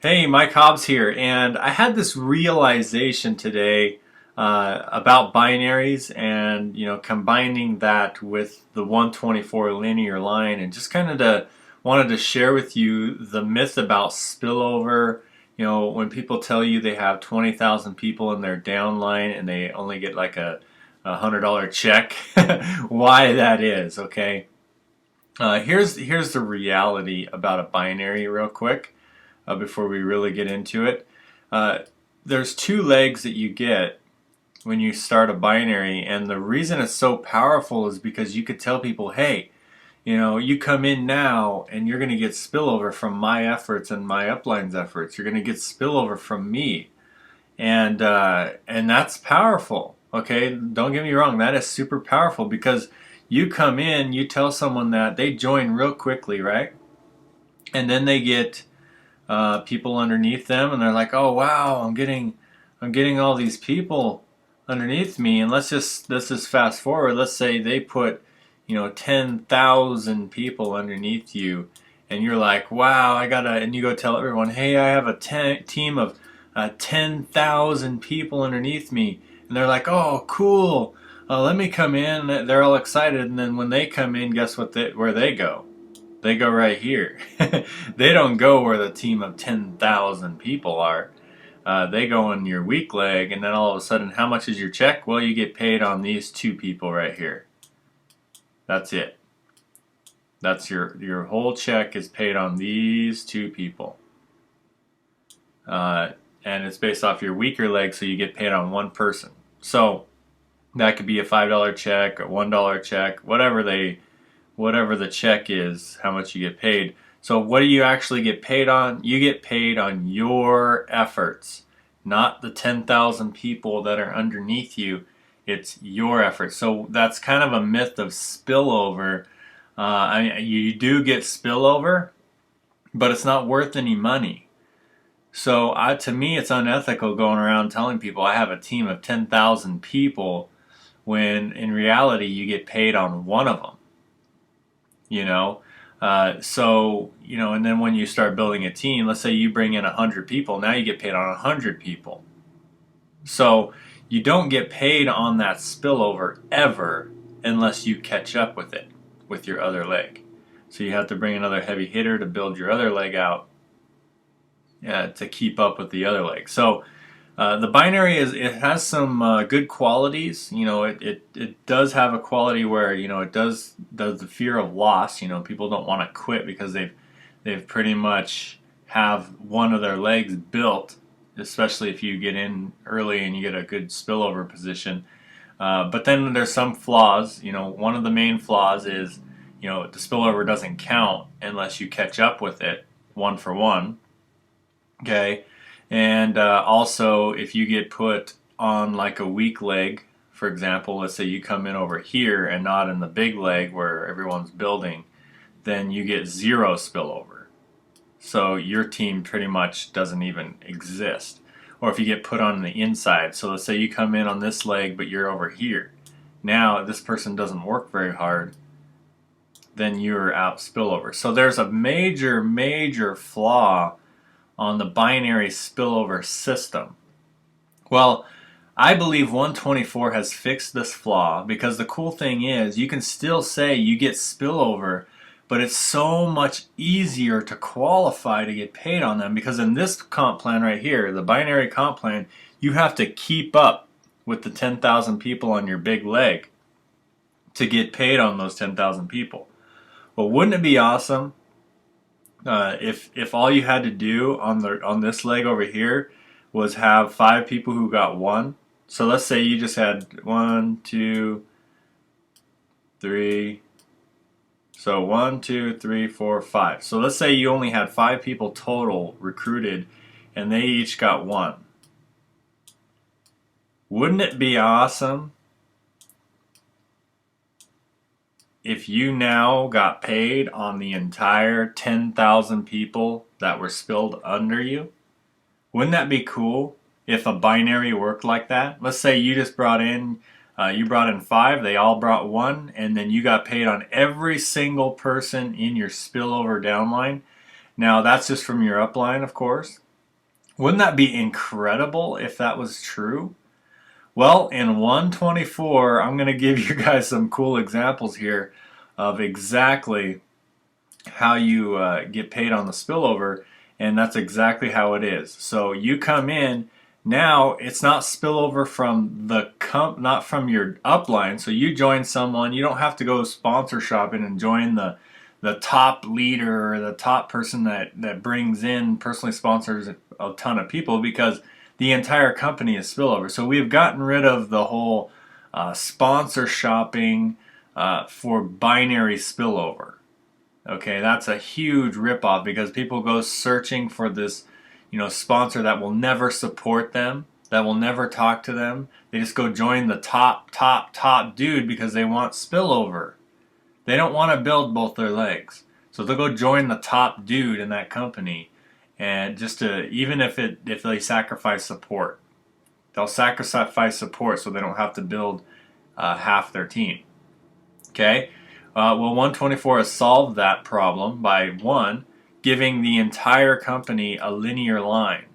Hey, Mike Hobbs here, and I had this realization today about binaries and combining that with the 124 linear line, and just kind of wanted to share with you the myth about spillover. When people tell you they have 20,000 people in their downline and they only get like a $100 check, why that is. Okay, here's the reality about a binary, real quick before we really get into it. Uh, there's two legs that you get when you start a binary, and the reason it's so powerful is because you could tell people, hey, you come in now and you're going to get spillover from my efforts and my upline's efforts. You're going to get spillover from me, and that's powerful. Okay, don't get me wrong, that is super powerful because you come in, you tell someone that, they join real quickly, right? And then they get people underneath them, and they're like, "Oh wow, I'm getting all these people underneath me." And let's just fast forward. Let's say they put 10,000 people underneath you, and you're like, "Wow, and you go tell everyone, "Hey, I have a team of 10,000 people underneath me," and they're like, "Oh, cool. Let me come in." They're all excited, and then when they come in, guess where they go? They go right here. They don't go where the team of 10,000 people are. They go on your weak leg, and then all of a sudden, how much is your check? Well, you get paid on these two people right here. That's it. That's your whole check is paid on these two people. And it's based off your weaker leg, so you get paid on one person. So that could be a $5 check, a $1 check, whatever the check is, how much you get paid. So what do you actually get paid on? You get paid on your efforts, not the 10,000 people that are underneath you. It's your efforts. So that's kind of a myth of spillover. You do get spillover, but it's not worth any money. So to me, it's unethical going around telling people I have a team of 10,000 people when in reality you get paid on one of them. And then when you start building a team, let's say you bring in 100 people, now you get paid on 100 people. So you don't get paid on that spillover ever unless you catch up with it with your other leg. So you have to bring another heavy hitter to build your other leg out to keep up with the other leg. So the binary it has some good qualities. It does have a quality where it does the fear of loss. People don't want to quit because they've pretty much have one of their legs built, especially if you get in early and you get a good spillover position. But then there's some flaws. One of the main flaws is the spillover doesn't count unless you catch up with it one for one. Okay. And also, if you get put on like a weak leg, for example, let's say you come in over here and not in the big leg where everyone's building, then you get zero spillover. So your team pretty much doesn't even exist. Or if you get put on the inside, so let's say you come in on this leg but you're over here. Now this person doesn't work very hard, then you're out spillover. So there's a major flaw on the binary spillover system. Well, I believe 124 has fixed this flaw because the cool thing is you can still say you get spillover, but it's so much easier to qualify to get paid on them because in this comp plan right here, the binary comp plan, you have to keep up with the 10,000 people on your big leg to get paid on those 10,000 people. Well, wouldn't it be awesome if all you had to do on this leg over here was have 5 people who got 1? So let's say you just had 1, 2, 3. So 1, 2, 3, 4, 5. So let's say you only had 5 people total recruited, and they each got 1. Wouldn't it be awesome if you now got paid on the entire 10,000 people that were spilled under you? Wouldn't that be cool if a binary worked like that? Let's say you just brought in 5, they all brought 1, and then you got paid on every single person in your spillover downline. Now that's just from your upline, of course. Wouldn't that be incredible if that was true? Well, in 124, I'm going to give you guys some cool examples here of exactly how you get paid on the spillover, and that's exactly how it is. So you come in now, it's not spillover from not from your upline. So you join someone, you don't have to go sponsor shopping and join the top leader or the top person that brings in personally sponsors a ton of people, because the entire company is spillover. So we've gotten rid of the whole sponsor shopping for binary spillover. Okay, that's a huge ripoff, because people go searching for this, sponsor that will never support them, that will never talk to them. They just go join the top dude because they want spillover. They don't want to build both their legs. So they'll go join the top dude in that company, and just to, even if they sacrifice support. They'll sacrifice support so they don't have to build half their team. Okay? Well, 124 has solved that problem by, one, giving the entire company a linear line.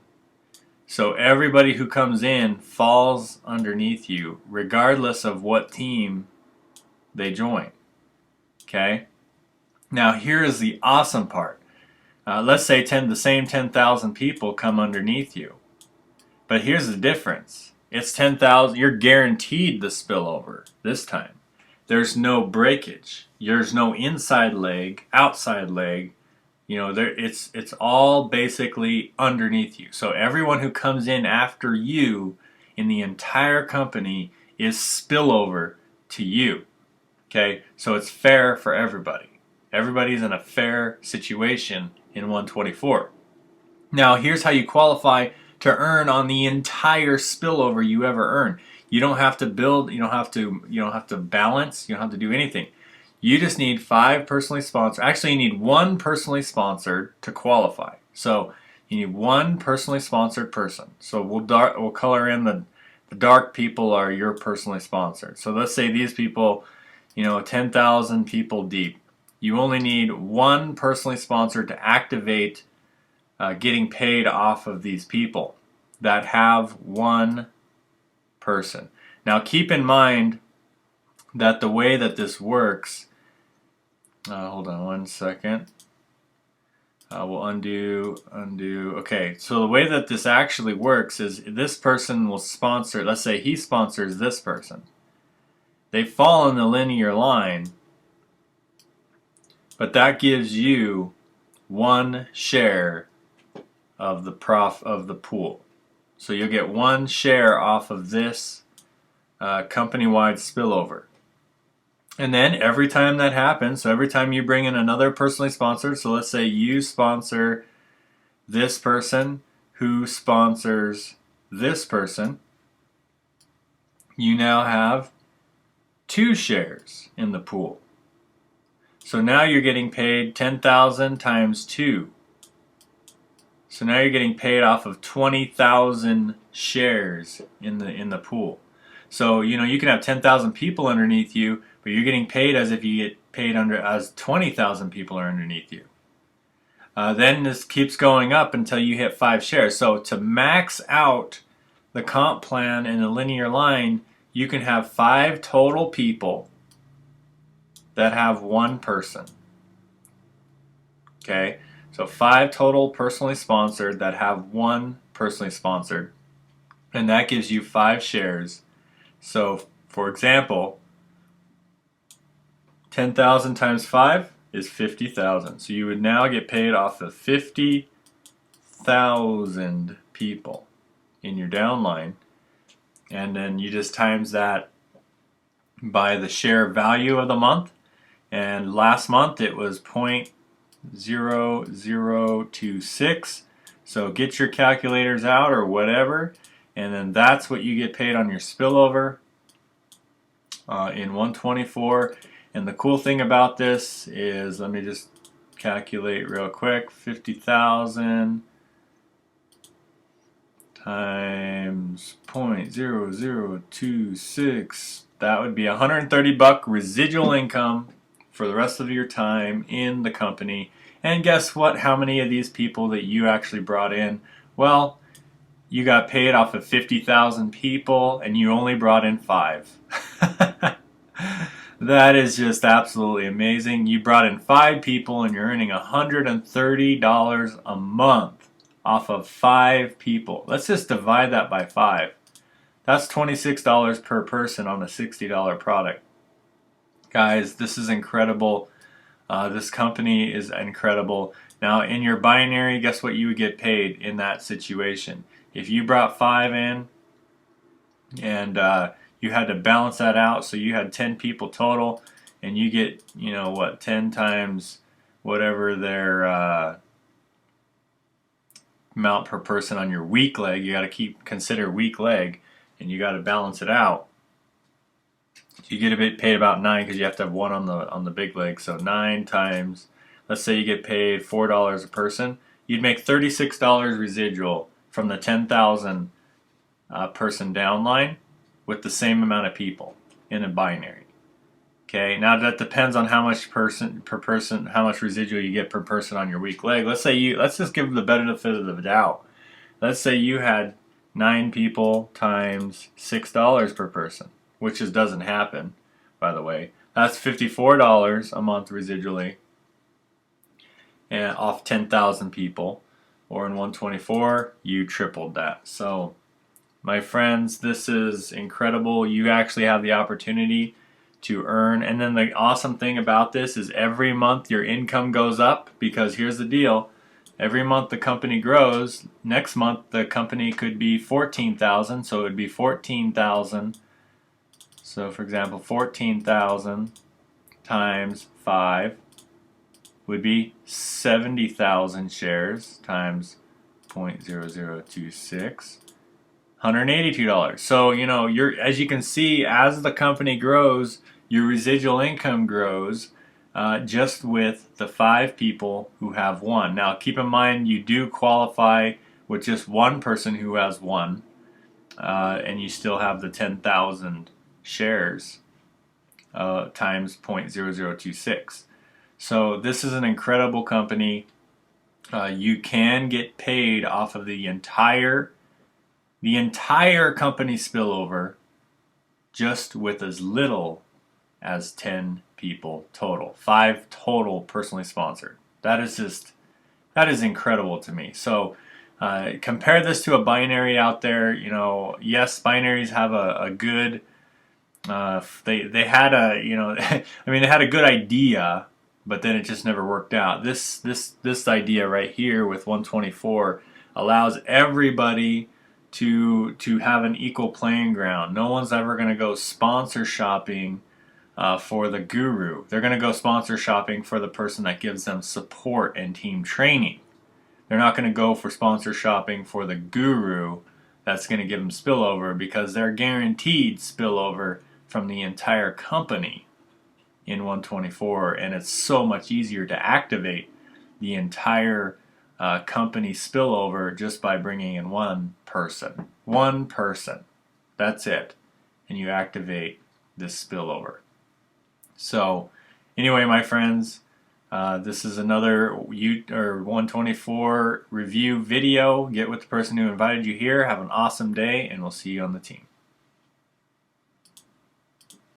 So everybody who comes in falls underneath you, regardless of what team they join. Okay? Now, here is the awesome part. Let's say the same 10,000 people come underneath you. But here's the difference. It's 10,000. You're guaranteed the spillover this time. There's no breakage. There's no inside leg, outside leg. It's all basically underneath you. So everyone who comes in after you in the entire company is spillover to you. Okay? So it's fair for everybody. Everybody's in a fair situation in 124. Now, here's how you qualify to earn on the entire spillover you ever earn. You don't have to build, you don't have to balance, you don't have to do anything. You just need 5 personally sponsored. Actually, you need 1 personally sponsored to qualify. So you need 1 personally sponsored person. So we'll color in the dark people are your personally sponsored. So let's say these people, 10,000 people deep. You only need 1 personally sponsored to activate getting paid off of these people that have 1 person. Now keep in mind that the way that this works, hold on one second. We'll undo. Okay, so the way that this actually works is this person will sponsor, let's say he sponsors this person. They fall in the linear line, but that gives you 1 share of the pool. So you'll get 1 share off of this company-wide spillover. And then every time that happens, so every time you bring in another personally sponsored, so let's say you sponsor this person who sponsors this person, you now have 2 shares in the pool. So now you're getting paid 10,000 times 2. So now you're getting paid off of 20,000 shares in the pool. So you can have 10,000 people underneath you, but you're getting paid as if you get paid as 20,000 people are underneath you. Then this keeps going up until you hit 5 shares. So to max out the comp plan in a linear line, you can have 5 total people that have 1 person. Okay? So 5 total personally sponsored that have 1 personally sponsored. And that gives you 5 shares. So, for example, 10,000 times 5 is 50,000. So you would now get paid off of 50,000 people in your downline. And then you just times that by the share value of the month. And last month it was 0.0026. So get your calculators out or whatever, and then that's what you get paid on your spillover in 124. And the cool thing about this is, let me just calculate real quick, 50,000 times 0.0026, that would be $130 residual income for the rest of your time in the company. And guess what? How many of these people that you actually brought in? Well, You got paid off of 50,000 people and you only brought in 5. That is just absolutely amazing. You brought in 5 people and you're earning $130 a month off of 5 people. Let's just divide that by 5. That's $26 per person on a $60 product. Guys, this is incredible. This company is incredible. Now, in your binary, guess what you would get paid in that situation? If you brought 5 in and you had to balance that out, so you had 10 people total, and you get, 10 times whatever their amount per person on your weak leg. You got to consider weak leg, and you got to balance it out. You get paid about 9 because you have to have 1 on the big leg. So 9 times, let's say you get paid $4 a person, you'd make $36 residual from the 10,000 person downline with the same amount of people in a binary. Okay, now that depends on how much per person, how much residual you get per person on your weak leg. Let's just give them the benefit of the doubt. Let's say you had 9 people times $6 per person, which just doesn't happen, by the way. That's $54 a month residually, and off 10,000 people, or in 124, you tripled that. So, my friends, this is incredible. You actually have the opportunity to earn, and then the awesome thing about this is every month your income goes up, because here's the deal. Every month the company grows. Next month the company could be 14,000, so it would be 14,000. So for example, 14,000 times 5 would be 70,000 shares times 0.0026. $182. So, as you can see, as the company grows, your residual income grows just with the 5 people who have 1. Now, keep in mind, you do qualify with just 1 person who has 1, and you still have the 10,000 shares times 0.0026. So, this is an incredible company. You can get paid off of the entire company spillover just with as little as 10 people total. 5 total personally sponsored. That is incredible to me. So compare this to a binary out there. Yes, binaries have a good they had a they had a good idea, but then it just never worked out. This idea right here with 124 allows everybody to have an equal playing ground. No one's ever going to go sponsor shopping for the guru. They're going to go sponsor shopping for the person that gives them support and team training. They're not going to go for sponsor shopping for the guru that's going to give them spillover, because they're guaranteed spillover from the entire company in 124, and it's so much easier to activate the entire company spillover just by bringing in 1 person. 1 person. That's it. And you activate this spillover. So, anyway, my friends, this is another 124 review video. Get with the person who invited you here. Have an awesome day, and we'll see you on the team.